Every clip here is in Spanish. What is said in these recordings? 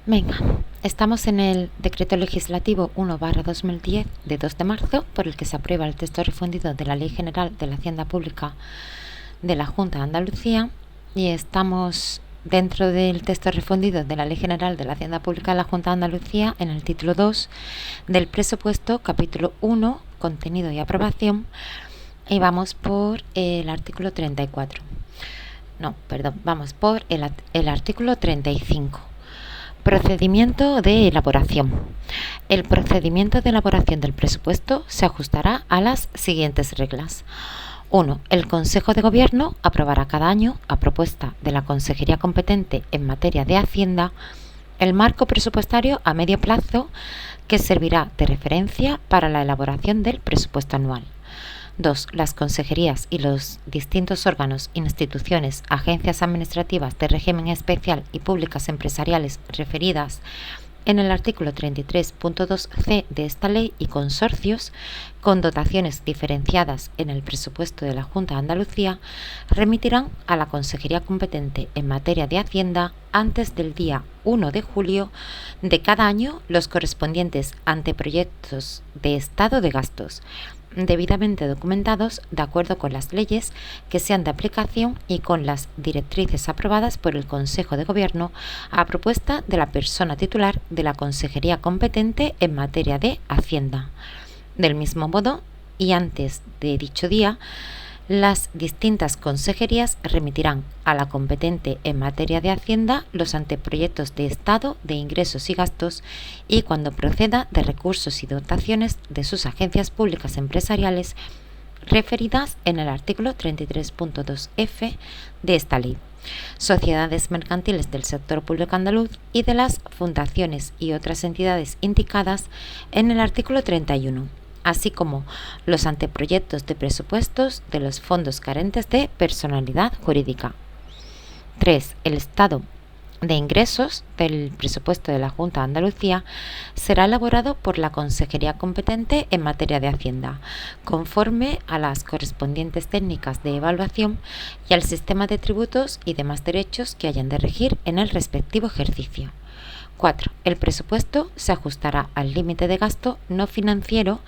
Venga, estamos en el Decreto Legislativo 1/2010 de 2 de marzo, por el que se aprueba el texto refundido de la Ley General de la Hacienda Pública de la Junta de Andalucía, y estamos dentro del texto refundido de la Ley General de la Hacienda Pública de la Junta de Andalucía en el título 2 del presupuesto, capítulo 1, contenido y aprobación, y vamos por el artículo 34. Vamos por el artículo 35. Procedimiento de elaboración. El procedimiento de elaboración del presupuesto se ajustará a las siguientes reglas. 1. El Consejo de Gobierno aprobará cada año, a propuesta de la Consejería competente en materia de Hacienda, el marco presupuestario a medio plazo que servirá de referencia para la elaboración del presupuesto anual. 2. Las consejerías y los distintos órganos, instituciones, agencias administrativas de régimen especial y públicas empresariales referidas en el artículo 33.2c de esta ley y consorcios con dotaciones diferenciadas en el presupuesto de la Junta de Andalucía remitirán a la consejería competente en materia de Hacienda antes del día 1 de julio de cada año los correspondientes anteproyectos de estado de gastos, debidamente documentados de acuerdo con las leyes que sean de aplicación y con las directrices aprobadas por el Consejo de Gobierno a propuesta de la persona titular de la consejería competente en materia de Hacienda. Del mismo modo, y antes de dicho día, las distintas consejerías remitirán a la competente en materia de Hacienda los anteproyectos de estado de ingresos y gastos y, cuando proceda, de recursos y dotaciones de sus agencias públicas empresariales referidas en el artículo 33.2f de esta ley, sociedades mercantiles del sector público andaluz y de las fundaciones y otras entidades indicadas en el artículo 31. Así como los anteproyectos de presupuestos de los fondos carentes de personalidad jurídica. 3. El estado de ingresos del presupuesto de la Junta de Andalucía será elaborado por la consejería competente en materia de Hacienda, conforme a las correspondientes técnicas de evaluación y al sistema de tributos y demás derechos que hayan de regir en el respectivo ejercicio. 4. El presupuesto se ajustará al límite de gasto no financiero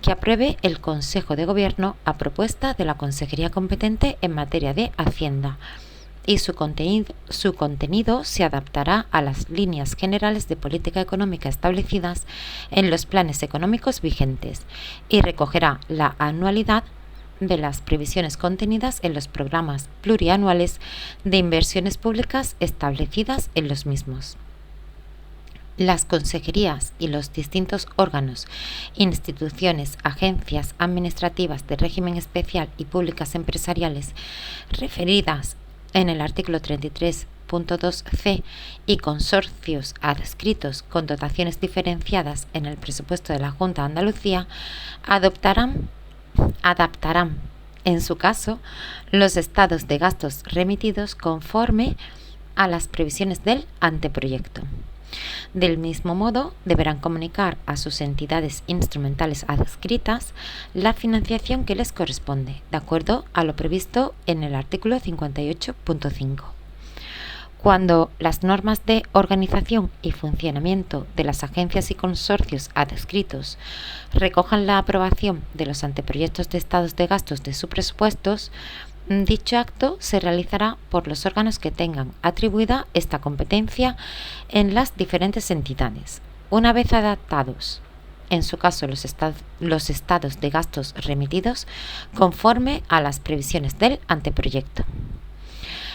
que apruebe el Consejo de Gobierno a propuesta de la Consejería competente en materia de Hacienda, y su contenido se adaptará a las líneas generales de política económica establecidas en los planes económicos vigentes y recogerá la anualidad de las previsiones contenidas en los programas plurianuales de inversiones públicas establecidas en los mismos. Las consejerías y los distintos órganos, instituciones, agencias administrativas de régimen especial y públicas empresariales referidas en el artículo 33.2c y consorcios adscritos con dotaciones diferenciadas en el presupuesto de la Junta de Andalucía adaptarán, en su caso, los estados de gastos remitidos conforme a las previsiones del anteproyecto. Del mismo modo, deberán comunicar a sus entidades instrumentales adscritas la financiación que les corresponde, de acuerdo a lo previsto en el artículo 58.5. Cuando las normas de organización y funcionamiento de las agencias y consorcios adscritos recojan la aprobación de los anteproyectos de estados de gastos de sus presupuestos, dicho acto se realizará por los órganos que tengan atribuida esta competencia en las diferentes entidades. Una vez adaptados, en su caso, los estados de gastos remitidos conforme a las previsiones del anteproyecto.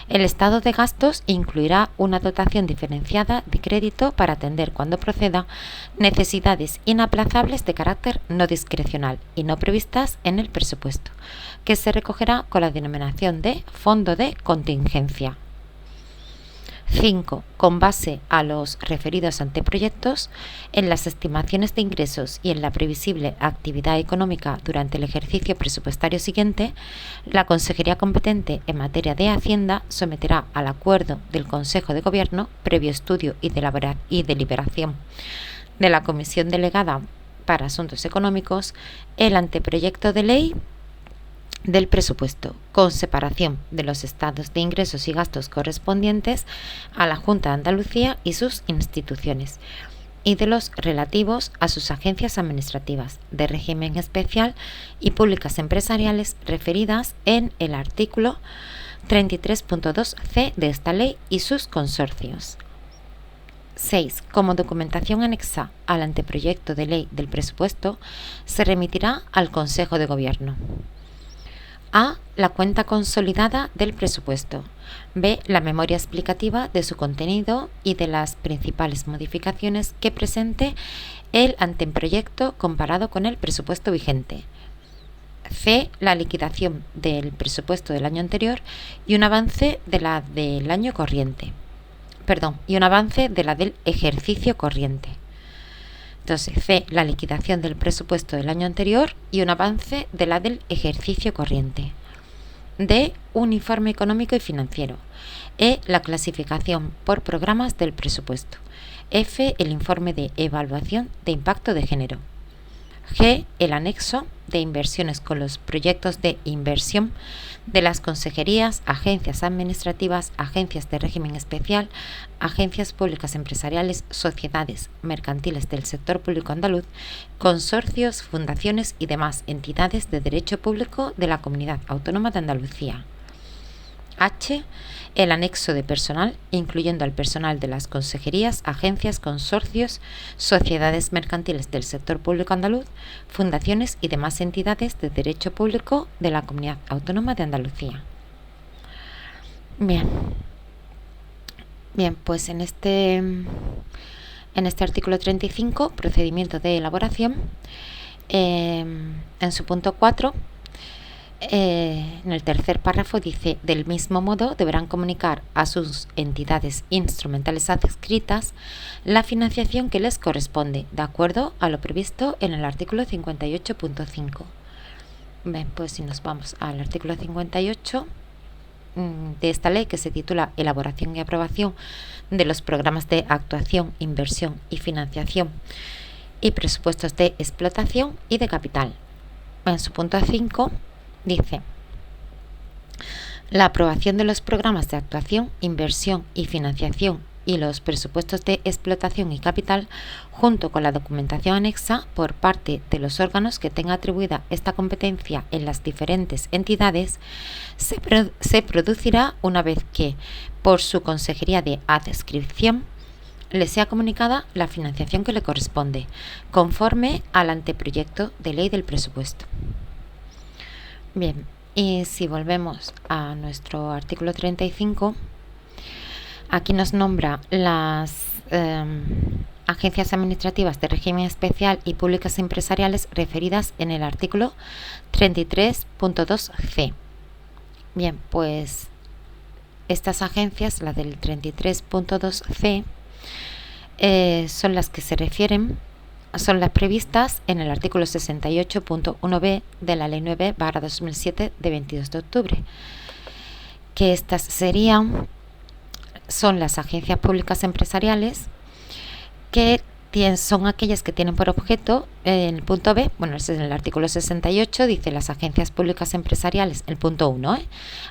El estado de gastos incluirá una dotación diferenciada de crédito para atender, cuando proceda, necesidades inaplazables de carácter no discrecional y no previstas en el presupuesto, que se recogerá con la denominación de Fondo de Contingencia. 5. Con base a los referidos anteproyectos, en las estimaciones de ingresos y en la previsible actividad económica durante el ejercicio presupuestario siguiente, la Consejería competente en materia de Hacienda someterá al acuerdo del Consejo de Gobierno, previo estudio y deliberación de la Comisión Delegada para Asuntos Económicos, el anteproyecto de ley del presupuesto, con separación de los estados de ingresos y gastos correspondientes a la Junta de Andalucía y sus instituciones, y de los relativos a sus agencias administrativas de régimen especial y públicas empresariales referidas en el artículo 33.2c de esta ley y sus consorcios. 6. Como documentación anexa al anteproyecto de ley del presupuesto, se remitirá al Consejo de Gobierno: A. La cuenta consolidada del presupuesto. B. La memoria explicativa de su contenido y de las principales modificaciones que presente el anteproyecto comparado con el presupuesto vigente. C. La liquidación del presupuesto del año anterior y un avance de la del año corriente. Y un avance de la del ejercicio corriente. Entonces, C. La liquidación del presupuesto del año anterior y un avance de la del ejercicio corriente. D. Un informe económico y financiero. E. La clasificación por programas del presupuesto. F. El informe de evaluación de impacto de género. G. El anexo de inversiones con los proyectos de inversión de las consejerías, agencias administrativas, agencias de régimen especial, agencias públicas empresariales, sociedades mercantiles del sector público andaluz, consorcios, fundaciones y demás entidades de derecho público de la Comunidad Autónoma de Andalucía. H. El anexo de personal, incluyendo al personal de las consejerías, agencias, consorcios, sociedades mercantiles del sector público andaluz, fundaciones y demás entidades de derecho público de la Comunidad Autónoma de Andalucía. Bien, pues en este artículo 35, procedimiento de elaboración, en su punto 4, en el tercer párrafo dice: del mismo modo deberán comunicar a sus entidades instrumentales adscritas la financiación que les corresponde, de acuerdo a lo previsto en el artículo 58.5. Bien, pues si nos vamos al artículo 58 de esta ley, que se titula Elaboración y aprobación de los programas de actuación, inversión y financiación y presupuestos de explotación y de capital. En su punto 5 dice: la aprobación de los programas de actuación, inversión y financiación y los presupuestos de explotación y capital, junto con la documentación anexa por parte de los órganos que tenga atribuida esta competencia en las diferentes entidades, se producirá una vez que, por su consejería de adscripción, le sea comunicada la financiación que le corresponde, conforme al anteproyecto de ley del presupuesto. Bien, y si volvemos a nuestro artículo 35, aquí nos nombra las agencias administrativas de régimen especial y públicas empresariales referidas en el artículo 33.2c. Bien, pues estas agencias, la del 33.2c, son las que se refieren, son las previstas en el artículo 68.1b de la Ley 9/2007 de 22 de octubre, que estas son las agencias públicas empresariales, que son aquellas que tienen por objeto, en el punto B, es en el artículo 68, dice: las agencias públicas empresariales, el punto 1,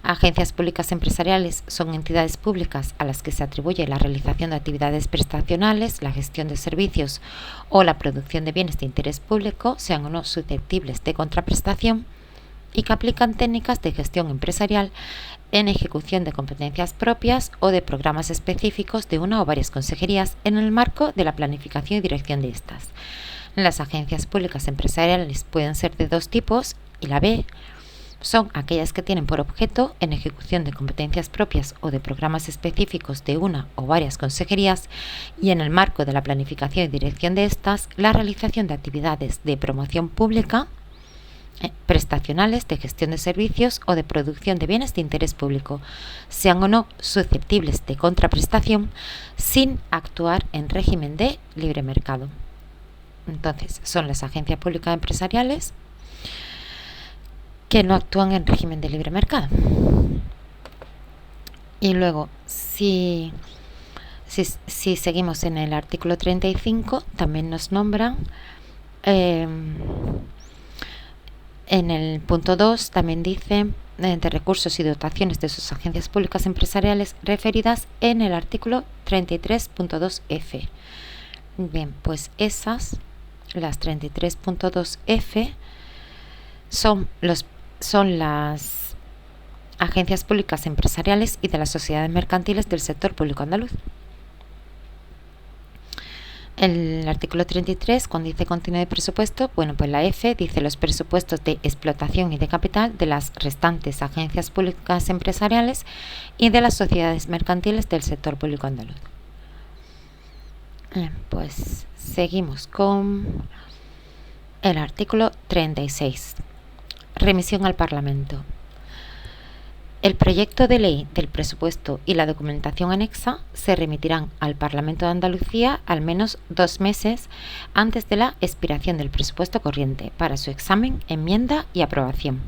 agencias públicas empresariales son entidades públicas a las que se atribuye la realización de actividades prestacionales, la gestión de servicios o la producción de bienes de interés público, sean o no susceptibles de contraprestación, y que aplican técnicas de gestión empresarial en ejecución de competencias propias o de programas específicos de una o varias consejerías en el marco de la planificación y dirección de estas. Las agencias públicas empresariales pueden ser de dos tipos, y la B son aquellas que tienen por objeto, en ejecución de competencias propias o de programas específicos de una o varias consejerías, y en el marco de la planificación y dirección de estas, la realización de actividades de promoción pública, prestacionales, de gestión de servicios o de producción de bienes de interés público, sean o no susceptibles de contraprestación, sin actuar en régimen de libre mercado. Entonces, son las agencias públicas empresariales que no actúan en régimen de libre mercado. Y luego, si seguimos en el artículo 35, también nos nombran En el punto 2 también dice de recursos y dotaciones de sus agencias públicas empresariales referidas en el artículo 33.2F. Bien, pues esas, las 33.2F, son las agencias públicas empresariales y de las sociedades mercantiles del sector público andaluz. El artículo 33, cuando dice contenido de presupuesto, bueno, pues la F dice los presupuestos de explotación y de capital de las restantes agencias públicas empresariales y de las sociedades mercantiles del sector público andaluz. Pues seguimos con el artículo 36. Remisión al Parlamento. El proyecto de ley del presupuesto y la documentación anexa se remitirán al Parlamento de Andalucía al menos 2 meses antes de la expiración del presupuesto corriente para su examen, enmienda y aprobación.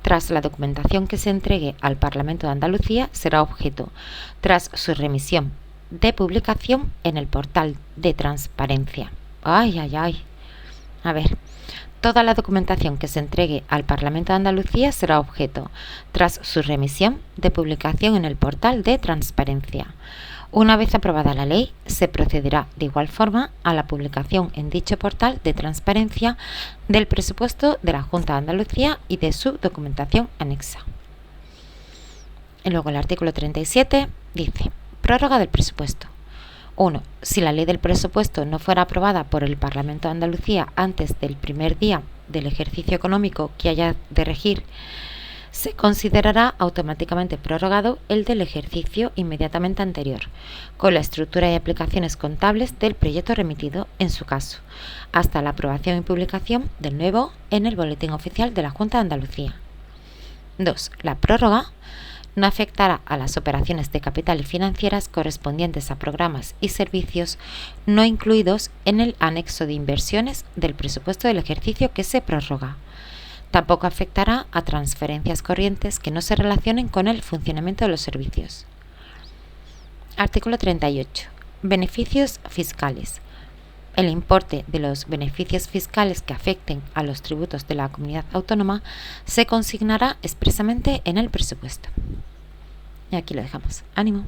Tras la documentación que se entregue al Parlamento de Andalucía será objeto, tras su remisión, de publicación en el portal de transparencia. A ver. Toda la documentación que se entregue al Parlamento de Andalucía será objeto, tras su remisión, de publicación en el portal de transparencia. Una vez aprobada la ley, se procederá de igual forma a la publicación en dicho portal de transparencia del presupuesto de la Junta de Andalucía y de su documentación anexa. Y luego el artículo 37 dice: prórroga del presupuesto. 1. Si la ley del presupuesto no fuera aprobada por el Parlamento de Andalucía antes del primer día del ejercicio económico que haya de regir, se considerará automáticamente prorrogado el del ejercicio inmediatamente anterior, con la estructura y aplicaciones contables del proyecto remitido en su caso, hasta la aprobación y publicación del nuevo en el Boletín Oficial de la Junta de Andalucía. 2. La prórroga no afectará a las operaciones de capital y financieras correspondientes a programas y servicios no incluidos en el anexo de inversiones del presupuesto del ejercicio que se prorroga. Tampoco afectará a transferencias corrientes que no se relacionen con el funcionamiento de los servicios. Artículo 38. Beneficios fiscales. El importe de los beneficios fiscales que afecten a los tributos de la comunidad autónoma se consignará expresamente en el presupuesto. Y aquí lo dejamos. ¡Ánimo!